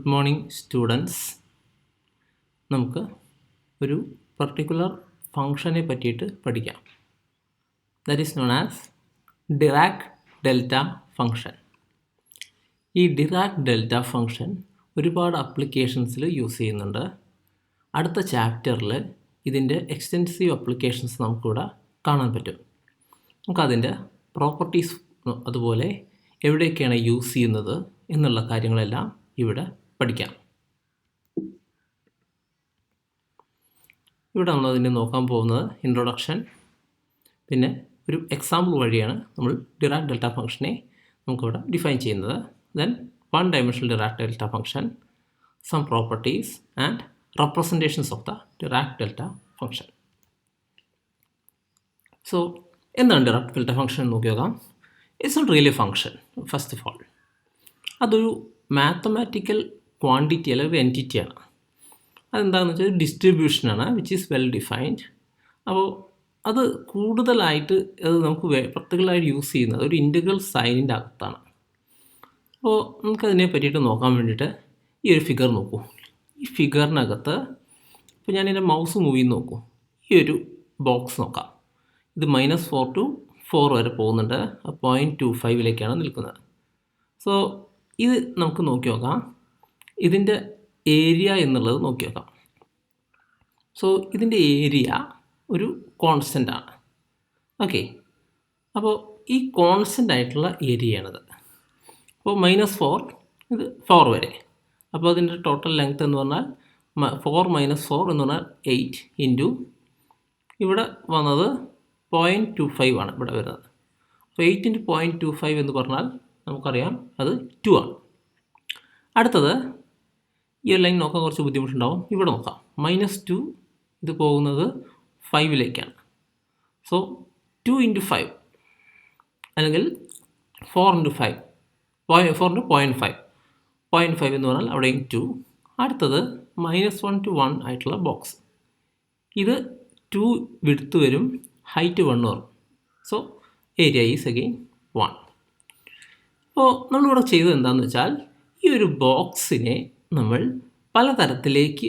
Good morning students. നമുക്ക് ഒരു particular ഫംഗ്ഷനെ പറ്റിയിട്ട് പഠിക്കാം. That is known as Dirac delta function. ഈ ഡിറാക് ഡെൽറ്റ ഫംഗ്ഷൻ ഒരുപാട് ആപ്ലിക്കേഷൻസിൽ യൂസ് ചെയ്യുന്നുണ്ട്. അടുത്ത ചാപ്റ്ററിൽ ഇതിൻ്റെ എക്സ്റ്റെൻസീവ് ആപ്ലിക്കേഷൻസ് നമുക്കിവിടെ കാണാൻ പറ്റും. നമുക്കതിൻ്റെ പ്രോപ്പർട്ടീസ് അതുപോലെ എവിടെയൊക്കെയാണ് യൂസ് ചെയ്യുന്നത് എന്നുള്ള കാര്യങ്ങളെല്ലാം ഇവിടെ പഠിക്കാം. ഇവിടെ നമ്മളതിനെ നോക്കാൻ പോകുന്നത് ഇൻട്രൊഡക്ഷൻ, പിന്നെ ഒരു എക്സാമ്പിൾ വഴിയാണ് നമ്മൾ ഡിറാക് ഡെൽറ്റ ഫംഗ്ഷനെ നമുക്കിവിടെ ഡിഫൈൻ ചെയ്യുന്നത്. Then one dimensional Dirac delta function, some properties and representations of the Dirac delta function. So എന്താണ് ഡിറാക് ഡെൽറ്റ ഫംഗ്ഷൻ എന്ന് നോക്കി നോക്കാം. It's not really function. First of all അതൊരു മാത്തമാറ്റിക്കൽ ക്വാണ്ടിറ്റി അല്ലെങ്കിൽ ഒരു എൻറ്റിറ്റിയാണ്. അതെന്താണെന്ന് വെച്ചാൽ ഡിസ്ട്രിബ്യൂഷനാണ് വിച്ച് ഈസ് വെൽ ഡിഫൈൻഡ്. അപ്പോൾ അത് കൂടുതലായിട്ട് അത് നമുക്ക് പർട്ടിക്കുലറായിട്ട് യൂസ് ചെയ്യുന്നത് ഒരു ഇൻറ്റഗ്രൽ സൈനിൻ്റെ അകത്താണ്. അപ്പോൾ നമുക്കതിനെ പറ്റിയിട്ട് നോക്കാൻ വേണ്ടിയിട്ട് ഈ ഒരു ഫിഗർ നോക്കൂ. ഈ ഫിഗറിനകത്ത് ഇപ്പോൾ ഞാൻ എൻ്റെ മൗസ് മൂവ് ചെയ്ത് നോക്കൂ. ഈ ഒരു ബോക്സ് നോക്കാം. ഇത് -4 to 4 വരെ പോകുന്നുണ്ട്. 0.25 നിൽക്കുന്നത്. സോ ഇത് നമുക്ക് നോക്കി നോക്കാം. ഇതിൻ്റെ ഏരിയ എന്നുള്ളത് നോക്കി നോക്കാം. സോ ഇതിൻ്റെ ഏരിയ ഒരു കോൺസ്റ്റൻ്റ് ആണ്. ഓക്കെ, അപ്പോൾ ഈ കോൺസ്റ്റൻ്റ് ആയിട്ടുള്ള ഏരിയയാണിത്. അപ്പോൾ -4 ഇത് 4 വരെ. അപ്പോൾ അതിൻ്റെ ടോട്ടൽ ലെങ്ത് എന്ന് പറഞ്ഞാൽ 4 - 4 എന്ന് പറഞ്ഞാൽ 8 ഇൻറ്റു ഇവിടെ വന്നത് 0.25 ആണ് ഇവിടെ വരുന്നത്. അപ്പോൾ 8 × 0.25 എന്ന് പറഞ്ഞാൽ നമുക്കറിയാം അത് 2 ആണ്. അടുത്തത് ഈ ഒരു ലൈൻ നോക്കാൻ കുറച്ച് ബുദ്ധിമുട്ടുണ്ടാവും. ഇവിടെ നോക്കാം. -2 ഇത് പോകുന്നത് 5 സോ 2 × 5 അല്ലെങ്കിൽ 4 × 5 4 × 0.5 0.5 എന്ന് പറഞ്ഞാൽ അവിടെയും 2. അടുത്തത് -1 to 1 ആയിട്ടുള്ള ബോക്സ്. ഇത് 2 വിഡ്ത്ത് വരും, ഹൈറ്റ് 1 വരും. So area is again 1. അപ്പോൾ നമ്മളിവിടെ ചെയ്തത് എന്താണെന്ന് വെച്ചാൽ ഈ ഒരു ബോക്സിനെ നമ്മൾ പലതരത്തിലേക്ക്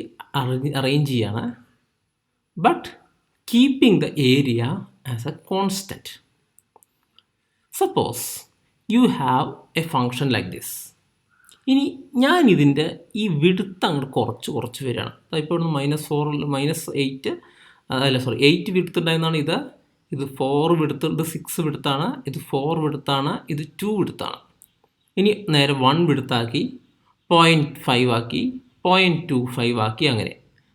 അറേഞ്ച് ചെയ്യാണ്, but keeping the area as A constant. Suppose you have A function like this. ഇനി ഞാൻ ഇതിൻ്റെ ഈ വിഡ്ത്ത് അങ്ങോട്ട് കുറച്ച് വരികയാണ്. ഇപ്പോൾ ഇവിടുന്ന് -8 8 വിഡ്ത്ത് ഉണ്ടായിരുന്നാണ് ഇത് 4 വിഡ്ത്ത്, ഇത് 6 വിഡ്ത്താണ്, ഇത് 4 വിഡ്ത്താണ്, ഇത് 2 വിഡ്ത്താണ്. ഇനി നേരെ 1 വിഡ്ത്താക്കി 0.5 ആക്കി 0.25 ആക്കി അങ്ങനെ.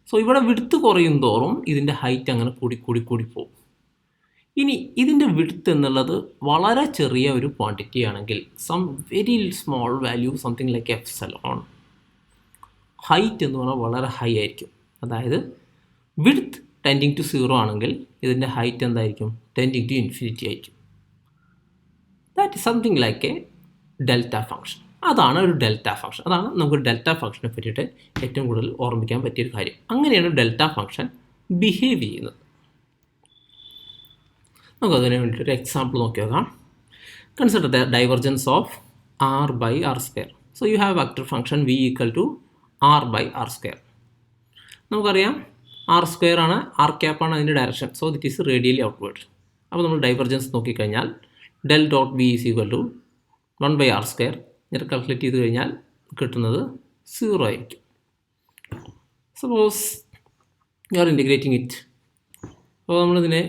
സോ ഇവിടെ വിഡ്ത്ത് കുറയും തോറും ഇതിൻ്റെ ഹൈറ്റ് അങ്ങനെ കൂടി പോകും. ഇനി ഇതിൻ്റെ വിഡ്ത്ത് എന്നുള്ളത് വളരെ ചെറിയ ഒരു ക്വാണ്ടിറ്റി ആണെങ്കിൽ, some very small value something like epsilon, height എന്ന് പറഞ്ഞാൽ വളരെ ഹൈ ആയിരിക്കും. അതായത് വിഡ്ത്ത് ടെൻഡിങ് ടു 0 ആണെങ്കിൽ ഇതിൻ്റെ ഹൈറ്റ് എന്തായിരിക്കും? ടെൻഡിങ് ടു ഇൻഫിനിറ്റി ആയിരിക്കും. That is something like A delta function. അതാണ് ഒരു ഡെൽറ്റ ഫംഗ്ഷൻ. അതാണ് നമുക്ക് ഡെൽറ്റ ഫംഗ്ഷനെ പറ്റിയിട്ട് ഏറ്റവും കൂടുതൽ ഓർമ്മിക്കാൻ പറ്റിയൊരു കാര്യം. അങ്ങനെയാണ് ഡെൽറ്റ ഫംഗ്ഷൻ ബിഹേവ് ചെയ്യുന്നത്. നമുക്ക് അതിന് വേണ്ടിയിട്ടൊരു എക്സാമ്പിൾ നോക്കി നോക്കാം. Consider the divergence of r/r². So you have vector function v = r/r². നമുക്കറിയാം r² ആണ്, r⁻ ആണ് അതിൻ്റെ direction. So this is radially outward. അപ്പോൾ നമ്മൾ ഡൈവർജൻസ് നോക്കിക്കഴിഞ്ഞാൽ del.v = 1/r². ഇങ്ങനെ കാൽക്കുലേറ്റ് ചെയ്ത് കഴിഞ്ഞാൽ കിട്ടുന്നത് 0 ആയിരിക്കും. Suppose you are integrating it. അപ്പോൾ നമ്മളിതിനെ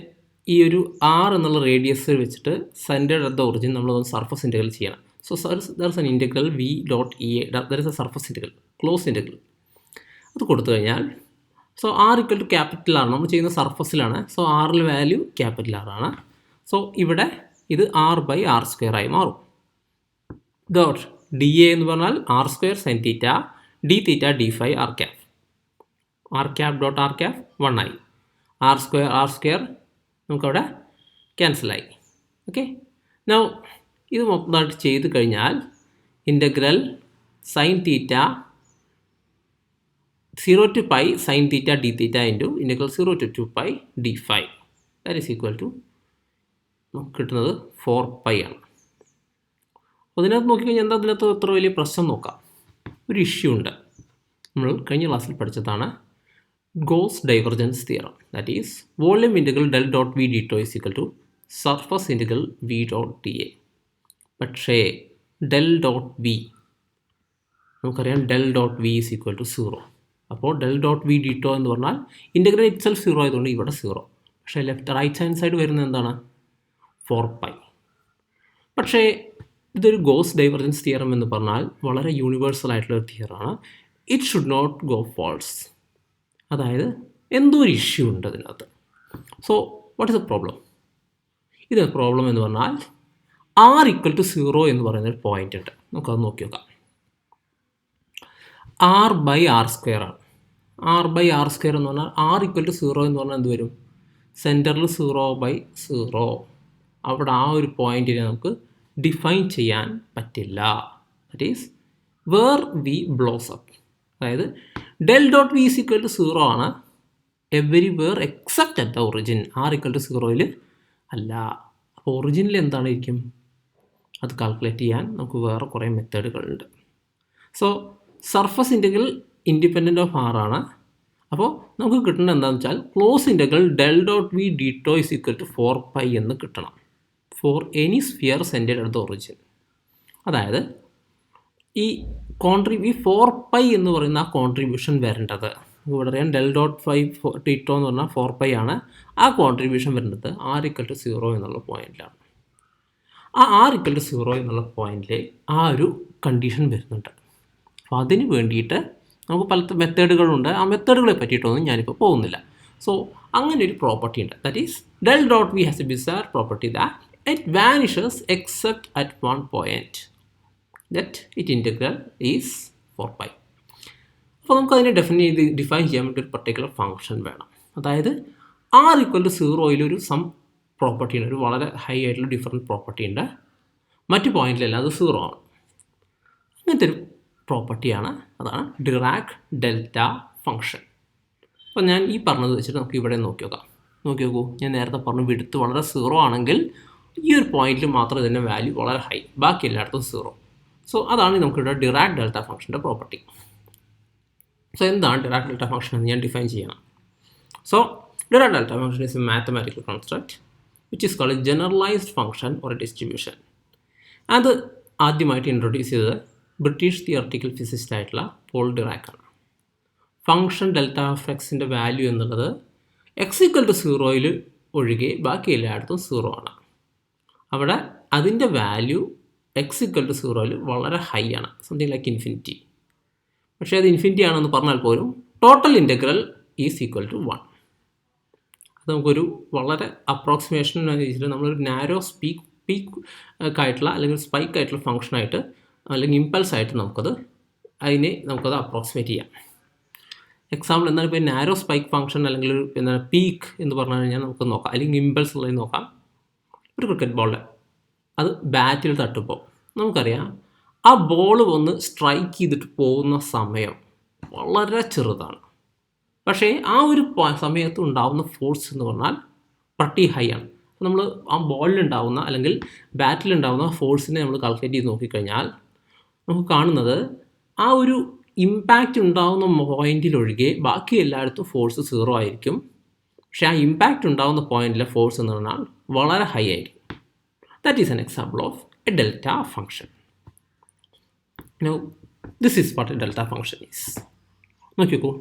ഈ ഒരു r എന്നുള്ള റേഡിയസ് വെച്ചിട്ട് സെൻറ്റേഡ് അറ്റ് ദ ഒറിജിൻ നമ്മളൊന്ന് സർഫസ് ഇൻറ്റഗ്രൽ ചെയ്യണം. So there is an integral v.ea, there is A surface integral, close integral. അത് കൊടുത്തു കഴിഞ്ഞാൽ സോ r = ക്യാപിറ്റൽ R. നമ്മൾ ചെയ്യുന്ന സർഫസിലാണ്. സോ ആറിൽ വാല്യൂ ക്യാപിറ്റൽ R ആണ്. സോ ഇവിടെ ഇത് r/r² ആയി മാറും. ഡോട്ട് dA എന്ന് പറഞ്ഞാൽ r² sin θ, dθ dφ r⁻. r⁻. 1 ആയി. r² നമുക്കവിടെ ക്യാൻസലായി. ഓക്കെ, നൗ ഇത് മൊത്തമായിട്ട് ചെയ്ത് കഴിഞ്ഞാൽ integral sin θ 0 to π sin θ dθ into integral 0 to 2π dφ. That is equal to നമുക്ക് കിട്ടുന്നത് 4π ആണ്. അപ്പോൾ അതിനകത്ത് നോക്കിക്കഴിഞ്ഞാൽ എന്താ അതിനകത്ത് എത്ര വലിയ പ്രശ്നം നോക്കാം. ഒരു ഇഷ്യൂ ഉണ്ട്. നമ്മൾ കഴിഞ്ഞ ക്ലാസ്സിൽ പഠിച്ചതാണ് Gauss divergence theorem. That is volume integral del dot v d tau is equal to surface integral v dot d a. പക്ഷേ ഡെൽ ഡോട്ട് വി നമുക്കറിയാം, del dot v is equal to 0. അപ്പോൾ del dot v d tau എന്ന് പറഞ്ഞാൽ integral it self 0 ആയതുകൊണ്ട് ഇവിടെ 0. പക്ഷേ right hand side വരുന്നത് എന്താണ്? 4π. പക്ഷേ ഇതൊരു ഗോസ് ഡൈവർജൻസ് തിയറം എന്ന് പറഞ്ഞാൽ വളരെ യൂണിവേഴ്സൽ ആയിട്ടുള്ള ഒരു തിയറാണ്. It should not go false. അതായത് എന്തോ ഒരു ഇഷ്യൂ ഉണ്ട് അതിനകത്ത്. So what is the problem? ഇത് പ്രോബ്ലം എന്ന് പറഞ്ഞാൽ r ഈക്വൽ ടു 0 എന്ന് പറയുന്നൊരു പോയിൻ്റ് ഉണ്ട്. നമുക്കത് നോക്കി നോക്കാം. r ബൈ ആർ സ്ക്വയർ ആണ്. r ബൈ ആർ സ്ക്വയർ എന്ന് പറഞ്ഞാൽ r ഈക്വൽ ടു 0 എന്ന് പറഞ്ഞാൽ എന്ത് വരും? സെൻറ്ററിൽ 0/0. അവിടെ ആ ഒരു പോയിൻറ്റിനെ നമുക്ക് ഡിഫൈൻ ചെയ്യാൻ പറ്റില്ല. That is where we blows up. അതായത് del dot v is equal to 0 ആണ് everywhere except at the origin. r equal to 0 അല്ല. അപ്പോൾ ഒറിജിനിൽ എന്താണിരിക്കും? അത് കാൽക്കുലേറ്റ് ചെയ്യാൻ നമുക്ക് വേറെ കുറേ മെത്തേഡുകളുണ്ട്. So surface integral independent of r ആണ്. അപ്പോൾ നമുക്ക് കിട്ടുന്നത് എന്താണെന്ന് വെച്ചാൽ close integral del dot v d tau is equal to 4π എന്ന് കിട്ടണം for any sphere centred at the origin. അതായത് ഈ 4π എന്ന് പറയുന്ന ആ കോൺട്രിബ്യൂഷൻ വരേണ്ടത് ഇവിടെ അറിയാം. ഡെൽ ഡോട്ട് 5 ടി ടോ എന്ന് പറഞ്ഞാൽ 4π ആണ്. ആ കോൺട്രിബ്യൂഷൻ വരേണ്ടത് r ഈക്വൽ ടു 0 എന്നുള്ള പോയിൻ്റിലാണ്. ആ r ഈക്വൽ ടു 0 എന്നുള്ള പോയിൻ്റിൽ ആ ഒരു കണ്ടീഷൻ വരുന്നുണ്ട്. അപ്പോൾ അതിന് വേണ്ടിയിട്ട് നമുക്ക് പല മെത്തേഡുകളുണ്ട്. ആ മെത്തേഡുകളെ പറ്റിയിട്ടൊന്നും ഞാനിപ്പോൾ പോകുന്നില്ല. സോ അങ്ങനെ ഒരു പ്രോപ്പർട്ടി ഉണ്ട്. That is del dot v has a bizarre property that it vanishes except at one point that it integral is 4π. അപ്പോൾ നമുക്കതിനെ ഡിഫൈൻ ചെയ്യാൻ വേണ്ടി ഒരു പർട്ടിക്കുലർ ഫംഗ്ഷൻ വേണം. അതായത് r ഈക്വൽ ടു 0 ഒരു സം പ്രോപ്പർട്ടി ഉണ്ട്, ഒരു വളരെ ഹൈ ആയിട്ടുള്ള ഡിഫറെൻറ്റ് പ്രോപ്പർട്ടി ഉണ്ട്. മറ്റ് പോയിൻറ്റിലെല്ലാം അത് 0 ആണ്. അങ്ങനത്തെ ഒരു പ്രോപ്പർട്ടിയാണ്, അതാണ് ഡിറാക് ഡെൽറ്റ ഫംഗ്ഷൻ. അപ്പോൾ ഞാൻ ഈ പറഞ്ഞത് വെച്ചിട്ട് നമുക്ക് ഇവിടെ നോക്കി നോക്കൂ. ഞാൻ നേരത്തെ പറഞ്ഞു വിഡ്ത്ത് വളരെ 0 ആണെങ്കിൽ ഈ ഒരു പോയിന്റിൽ മാത്രം ഇതിൻ്റെ വാല്യൂ വളരെ ഹൈ, ബാക്കി എല്ലായിടത്തും 0. സോ അതാണ് നമുക്കിവിടെ ഡിറാക് ഡെൽറ്റ ഫംഗ്ഷൻ്റെ പ്രോപ്പർട്ടി. സോ എന്താണ് ഡിറാക് ഡെൽറ്റ ഫംഗ്ഷൻ എന്ന് ഞാൻ ഡിഫൈൻ ചെയ്യണം. So Dirac delta function is a mathematical construct which is called a generalised function or a distribution. അത് ആദ്യമായിട്ട് ഇൻട്രൊഡ്യൂസ് ചെയ്തത് ബ്രിട്ടീഷ് തിയററ്റിക്കൽ ഫിസിസ്റ്റ് ആയിട്ടുള്ള പോൾ ഡിറാക്കാണ്. ഫംഗ്ഷൻ ഡെൽറ്റ ഓഫ് എക്സിൻ്റെ വാല്യൂ എന്നുള്ളത് എക്സ് ഈക്വൽ ടു 0 ഒഴികെ ബാക്കി എല്ലായിടത്തും 0 ആണ്. അവിടെ അതിൻ്റെ വാല്യൂ എക്സ് ഈക്വൽ ടു 0 വളരെ ഹൈ ആണ്, സംതിങ് ലൈക്ക് ഇൻഫിനിറ്റി. പക്ഷേ അത് ഇൻഫിനിറ്റി ആണെന്ന് പറഞ്ഞാൽ പോലും total integral is equal to 1. അത് നമുക്കൊരു വളരെ അപ്രോക്സിമേഷൻ വെച്ചിട്ട് നമ്മളൊരു നാരോ പീക്ക് ആയിട്ടുള്ള അല്ലെങ്കിൽ സ്പൈക്ക് ആയിട്ടുള്ള ഫംഗ്ഷനായിട്ട് അല്ലെങ്കിൽ ഇമ്പൾസ് ആയിട്ട് നമുക്കത് അപ്രോക്സിമേറ്റ് ചെയ്യാം. എക്സാമ്പിൾ എന്താണ്? ഇപ്പോൾ നാരോ സ്പൈക്ക് ഫംഗ്ഷൻ അല്ലെങ്കിൽ എന്താണ് പീക്ക് എന്ന് പറഞ്ഞു കഴിഞ്ഞാൽ നമുക്ക് നോക്കാം, അല്ലെങ്കിൽ ഇമ്പൾസ് ഉള്ളത് നോക്കാം. ഒരു ക്രിക്കറ്റ് ബോളിൽ അത് ബാറ്റിൽ തട്ടുമ്പോൾ നമുക്കറിയാം ആ ബോൾ വന്ന് സ്ട്രൈക്ക് ചെയ്തിട്ട് പോകുന്ന സമയം വളരെ ചെറുതാണ്. പക്ഷേ ആ ഒരു സമയത്ത് ഉണ്ടാകുന്ന ഫോഴ്സ് എന്ന് പറഞ്ഞാൽ പ്രട്ടി ഹൈ ആണ്. നമ്മൾ ആ ബോളിലുണ്ടാവുന്ന അല്ലെങ്കിൽ ബാറ്റിലുണ്ടാവുന്ന ഫോഴ്സിനെ നമ്മൾ കാൽക്കുലേറ്റ് ചെയ്ത് നോക്കിക്കഴിഞ്ഞാൽ നമുക്ക് കാണുന്നത് ആ ഒരു ഇമ്പാക്റ്റ് ഉണ്ടാകുന്ന പോയിൻറ്റിലൊഴികെ ബാക്കി എല്ലായിടത്തും ഫോഴ്സ് 0 ആയിരിക്കും. പക്ഷേ ആ ഇമ്പാക്റ്റ് ഉണ്ടാകുന്ന പോയിൻറ്റിലെ ഫോഴ്സ് എന്ന് പറഞ്ഞാൽ വളരെ ഹൈ ആയിരിക്കും. That is an example of a delta function. Now this is what A delta function is. നോക്കിക്കോ,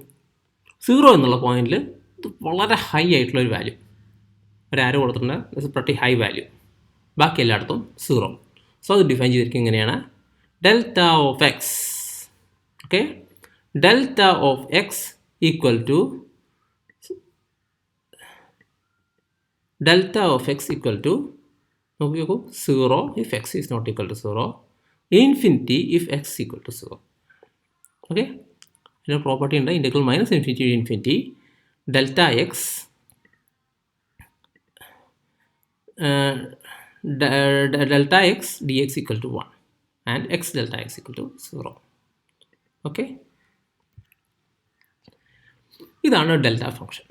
0 എന്നുള്ള പോയിൻറ്റിൽ വളരെ ഹൈ ആയിട്ടുള്ള ഒരു വാല്യൂ, ഒരു ആരോ കൊടുത്തിട്ടുണ്ട്, ഇറ്റ്സ് പ്രട്ടി ഹൈ വാല്യൂ. ബാക്കി എല്ലായിടത്തും 0. സോ അത് ഡിഫൈൻ ചെയ്തിരിക്കും ഇങ്ങനെയാണ്: delta of x, okay, delta of x equal to 0 if x is not equal to 0, infinity if x equal to 0. Okay, ഇതിന് പ്രോപ്പർട്ടി ഉണ്ട്, integral minus infinity to infinity delta x dx equal to 1 and x delta x equal to 0. Okay, ഇതാണ് delta function.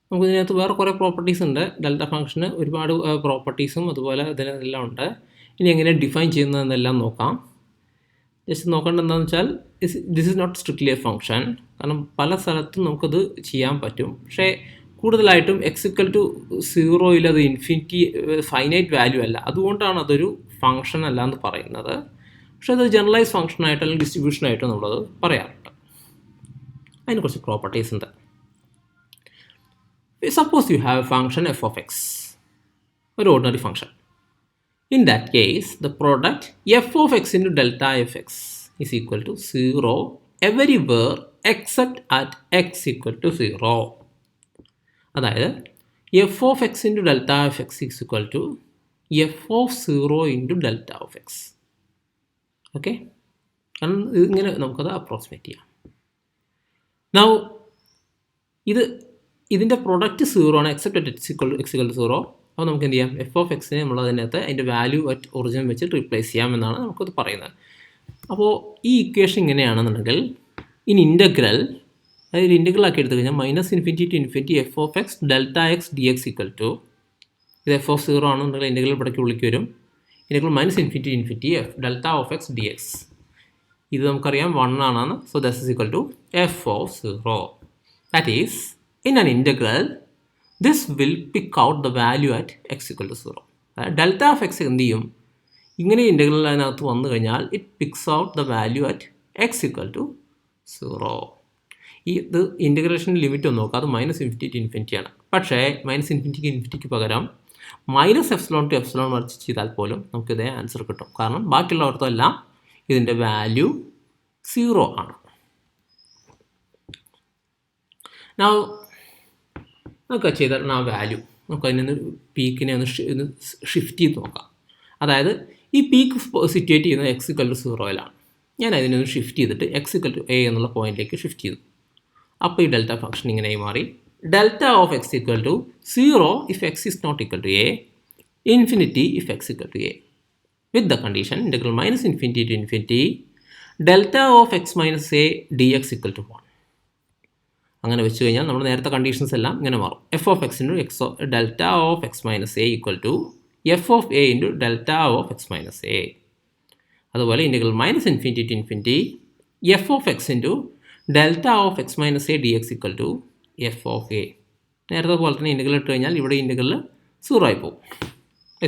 നമുക്ക് ഇതിനകത്ത് വേറെ കുറേ properties ഉണ്ട്. Delta ഫംഗ്ഷന് ഒരുപാട് പ്രോപ്പർട്ടീസും അതുപോലെ ഇതിനെല്ലാം ഉണ്ട്. ഇനി എങ്ങനെ ഡിഫൈൻ ചെയ്യുന്നതെന്നെല്ലാം നോക്കാം. ജസ്റ്റ് നോക്കേണ്ടത് എന്താണെന്ന് വെച്ചാൽ this is not strictly a function. കാരണം പല സ്ഥലത്തും നമുക്കത് ചെയ്യാൻ പറ്റും. പക്ഷേ കൂടുതലായിട്ടും എക്സിക്കൽ ടു 0 അത് ഇൻഫിനിറ്റി ഫൈനൈറ്റ് വാല്യൂ അല്ല. അതുകൊണ്ടാണ് അതൊരു ഫംഗ്ഷൻ അല്ല എന്ന് പറയുന്നത്. പക്ഷേ അത് ജനറലൈസ് ഫംഗ്ഷനായിട്ട് അല്ലെങ്കിൽ ഡിസ്ട്രിബ്യൂഷനായിട്ട് നമ്മളത് പറയാറുണ്ട്. അതിന് കുറച്ച് പ്രോപ്പർട്ടീസ് ഉണ്ട്. Suppose you have a function f of x, ഒരു ordinary function. In that case, the product f of x into delta f x is equal to 0 everywhere except at x equal to 0. അതായത് f of x into delta of x is equal to f of 0 into delta of x. Okay, കാരണം ഇങ്ങനെ നമുക്കത് approximate ചെയ്യാം. Now ഇതിൻ്റെ product 0 ആണ് except at x equal to 0. അപ്പോൾ നമുക്ക് എന്ത് ചെയ്യാം, എഫ് ഓഫ് എക്സിനെ നമ്മൾ അതിനകത്ത് അതിൻ്റെ വാല്യൂ അറ്റ് ഒറിജിൻ വെച്ച് റീപ്ലേസ് ചെയ്യാമെന്നാണ് നമുക്കത് പറയുന്നത്. അപ്പോൾ ഈ ഇക്വേഷൻ ഇങ്ങനെയാണെന്നുണ്ടെങ്കിൽ ഇൻ ഇൻ്റഗ്രൽ, അതായത് ഇൻ്റഗ്രൽ ആക്കി എടുത്തു കഴിഞ്ഞാൽ -∞ to ∞ f of x delta x d x equal to, ഇത് എഫ് ഓഫ് 0 ആണെന്നുണ്ടെങ്കിൽ ഇൻ്റഗ്രൽ ഇവിടേക്ക് വിളിക്ക് വരും. Integral -∞ to ∞ f delta of x d x, ഇത് നമുക്കറിയാം 1 ആണെന്ന്. So that is equal to f of 0. That is in an integral this will pick out the value at x equal to 0. Delta of x എന്ത് ചെയ്യും, ഇങ്ങനെ integral അതിനകത്ത് വന്നു കഴിഞ്ഞാൽ it picks out the value at x equal to 0. ഇത് integration limit ഒന്ന് നോക്കുക, അത് -∞ to ∞ ആണ്. പക്ഷേ -∞ to ∞ പകരം -ε to ε മറിച്ച് ചെയ്താൽ പോലും നമുക്ക് ഇതേ ആൻസർ കിട്ടും. കാരണം ബാക്കിയുള്ളവർക്കെല്ലാം ഇതിൻ്റെ വാല്യൂ 0 ആണ്. Now നമുക്ക് ചെയ്തിട്ട് ആ വാല്യൂ നമുക്ക് അതിനൊന്ന് പീക്കിനെ ഒന്ന് ഷിഫ്റ്റ് ചെയ്ത് നോക്കാം. അതായത് ഈ പീക്ക് സിറ്റുവേറ്റ് ചെയ്യുന്നത് x equal to 0 ഞാൻ അതിനൊന്ന് ഷിഫ്റ്റ് ചെയ്തിട്ട് x equal to a എന്നുള്ള പോയിന്റിലേക്ക് ഷിഫ്റ്റ് ചെയ്തു. അപ്പോൾ ഈ ഡെൽറ്റ ഫംഗ്ഷൻ ഇങ്ങനെയായി മാറി. Delta of x equal to 0 if x is not equal to a, infinity if x equal to a, with the condition integral -∞ to ∞ delta of x minus a dx equal to 1. അങ്ങനെ വെച്ച് കഴിഞ്ഞാൽ നമ്മൾ നേരത്തെ conditions എല്ലാം ഇങ്ങനെ മാറും. F of x into x delta of x minus a equal to f of a into delta of x minus a. അതുപോലെ integral -∞ to ∞ f of x into delta of x minus a d x equal to f of a. നേരത്തെ പോലെ തന്നെ integral ഇട്ട് കഴിഞ്ഞാൽ ഇവിടെ integral 0 ആയി പോകും.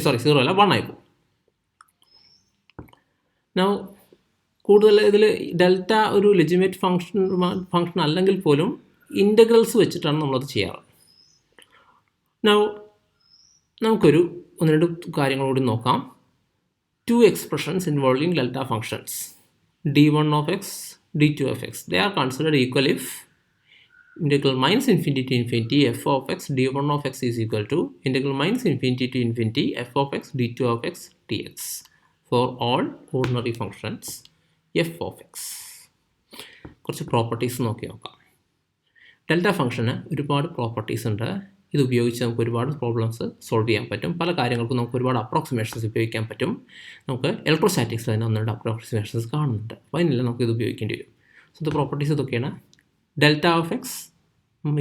0 അല്ല 1 ആയി പോകും. നൗ കൂടുതൽ ഇതിൽ ഡെൽറ്റ ഒരു ലെജിറ്റിമേറ്റ് ഫംഗ്ഷൻ അല്ലെങ്കിൽ പോലും ഇൻ്റഗ്രൽസ് വെച്ചിട്ടാണ് നമ്മളത് ചെയ്യാറ്. നമുക്കൊരു 1-2 കാര്യങ്ങൾ കൂടി നോക്കാം. 2 expressions involving delta functions d1 of x, d2 of x, they are considered equal if integral -∞ to ∞ f of x d1 of x is equal to integral -∞ to ∞ f of x d2 of x dx for all ordinary functions f of x. കുറച്ച് properties നോക്കാം. Delta ഫംഗ്ഷന് ഒരുപാട് properties ഉണ്ട്. ഇത് ഉപയോഗിച്ച് നമുക്ക് ഒരുപാട് problems solve ചെയ്യാൻ പറ്റും. പല കാര്യങ്ങൾക്കും നമുക്ക് ഒരുപാട് അപ്രോക്സിമേഷൻസ് ഉപയോഗിക്കാൻ പറ്റും. നമുക്ക് ഇലക്ട്രോസ്റ്റാറ്റിക്സിൽ തന്നെ 1-2 അപ്രോക്സിമേഷൻസ് കാണുന്നുണ്ട്. അപ്പോൾ അതിനെല്ലാം നമുക്ക് ഇത് ഉപയോഗിക്കേണ്ടി വരും. സോ ഇത് പ്രോപ്പർട്ടീസ് ഇതൊക്കെയാണ്. Delta of x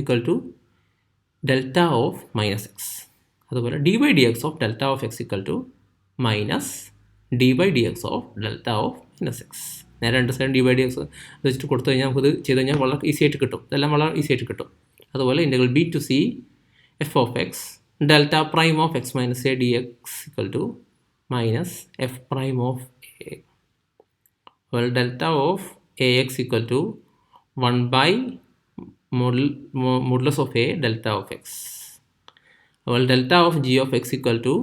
equal to delta of minus x. അതുപോലെ d/dx of delta of x equal to minus d/dx of delta of minus x. നേരെ 2 സൈഡ് d/dx വെച്ചിട്ട് കൊടുത്തു കഴിഞ്ഞാൽ നമുക്കിത് ചെയ്ത് കഴിഞ്ഞാൽ വളരെ ഈസി ആയിട്ട് കിട്ടും. ഇതെല്ലാം വളരെ ഈസി ആയിട്ട് കിട്ടും. അതുപോലെ integral b to c f of x delta prime of x minus a d x equal to minus f prime of a. അതുപോലെ delta of a x equal to 1 modulus of a delta of x. അതുപോലെ delta of g of x equal to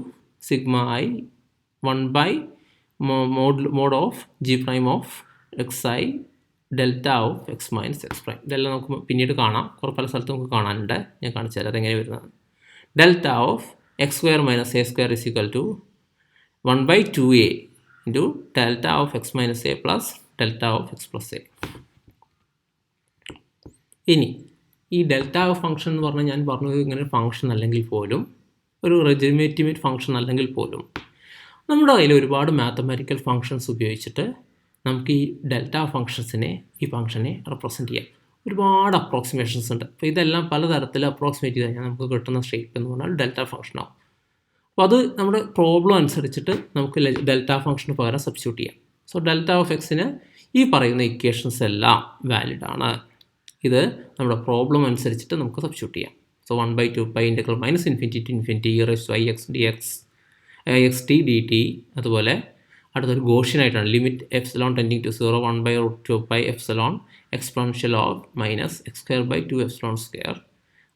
sigma i 1 mod of g prime of x i delta of x minus x prime. ഇതെല്ലാം നമുക്ക് പിന്നീട് കാണാം. പല സ്ഥലത്ത് നമുക്ക് കാണാനുണ്ട്. ഞാൻ കാണിച്ചു തരാം അതെങ്ങനെ വരുന്നത്. Delta of x square minus a square is equal to 1/2a into delta of x minus a plus delta of x plus a. ഇനി ഈ ഡെൽറ്റ ഫംഗ്ഷൻ എന്ന് പറഞ്ഞാൽ ഞാൻ പറഞ്ഞത് ഇങ്ങനെ ഫംഗ്ഷൻ അല്ലെങ്കിൽ പോലും ഒരു ലെജിറ്റിമേറ്റ് ഫംഗ്ഷൻ അല്ലെങ്കിൽ പോലും നമ്മുടെ കയ്യിൽ ഒരുപാട് മാത്തമാറ്റിക്കൽ ഫംഗ്ഷൻസ് ഉപയോഗിച്ചിട്ട് നമുക്ക് ഈ ഡെൽറ്റ ഫംഗ്ഷൻസിനെ ഈ ഫംഗ്ഷനെ റെപ്രസെൻറ്റ് ചെയ്യാം. ഒരുപാട് അപ്രോക്സിമേഷൻസ് ഉണ്ട്. അപ്പോൾ ഇതെല്ലാം പലതരത്തിൽ അപ്രോക്സിമേറ്റ് ചെയ്ത് കഴിഞ്ഞാൽ നമുക്ക് കിട്ടുന്ന ഷേപ്പ് എന്ന് പറഞ്ഞാൽ ഡെൽറ്റ ഫംഗ്ഷൻ ആവും. അപ്പോൾ അത് നമ്മുടെ പ്രോബ്ലം അനുസരിച്ചിട്ട് നമുക്ക് ഡെൽറ്റ ഫംഗ്ഷന് പകരം സബ്സ്റ്റിറ്റ്യൂട്ട് ചെയ്യാം. സോ ഡെൽറ്റ ഓഫ് എക്സിന് ഈ പറയുന്ന ഇക്വേഷൻസ് എല്ലാം വാലിഡ് ആണ്. ഇത് നമ്മുടെ പ്രോബ്ലം അനുസരിച്ചിട്ട് നമുക്ക് സബ്സ്റ്റിറ്റ്യൂട്ട് ചെയ്യാം. So 1/2π integral minus infinity to infinity e⁻ d x x t d t. അതുപോലെ അടുത്തൊരു ഗോഷ്യനായിട്ടാണ് limit epsilon tending to 0 1/√2π epsilon exponential of minus x²/2 epsilon square.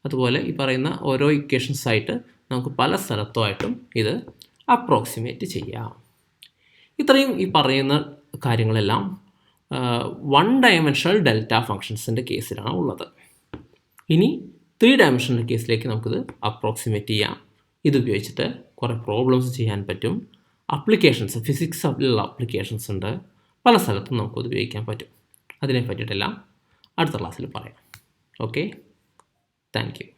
അതുപോലെ ഈ പറയുന്ന ഓരോ ഇക്വേഷൻസ് ആയിട്ട് നമുക്ക് പല സ്ഥലത്തുമായിട്ടും ഇത് അപ്രോക്സിമേറ്റ് ചെയ്യാം. ഇത്രയും ഈ പറയുന്ന കാര്യങ്ങളെല്ലാം 1 ഡയമെൻഷണൽ ഡെൽറ്റ ഫങ്ഷൻസിൻ്റെ കേസിലാണ് ഉള്ളത്. ഇനി 3 ഡയമെൻഷണൽ കേസിലേക്ക് നമുക്കിത് അപ്രോക്സിമേറ്റ് ചെയ്യാം. ഇതുപയോഗിച്ചിട്ട് കുറേ പ്രോബ്ലംസ് ചെയ്യാൻ പറ്റും. അപ്ലിക്കേഷൻസ്, ഫിസിക്സിലുള്ള അപ്ലിക്കേഷൻസ് ഉണ്ട്, പല സ്ഥലത്തും നമുക്കത് ഉപയോഗിക്കാൻ പറ്റും. അതിനെ പറ്റിയിട്ടെല്ലാം അടുത്ത ക്ലാസ്സിൽ പറയാം. Okay, thank you.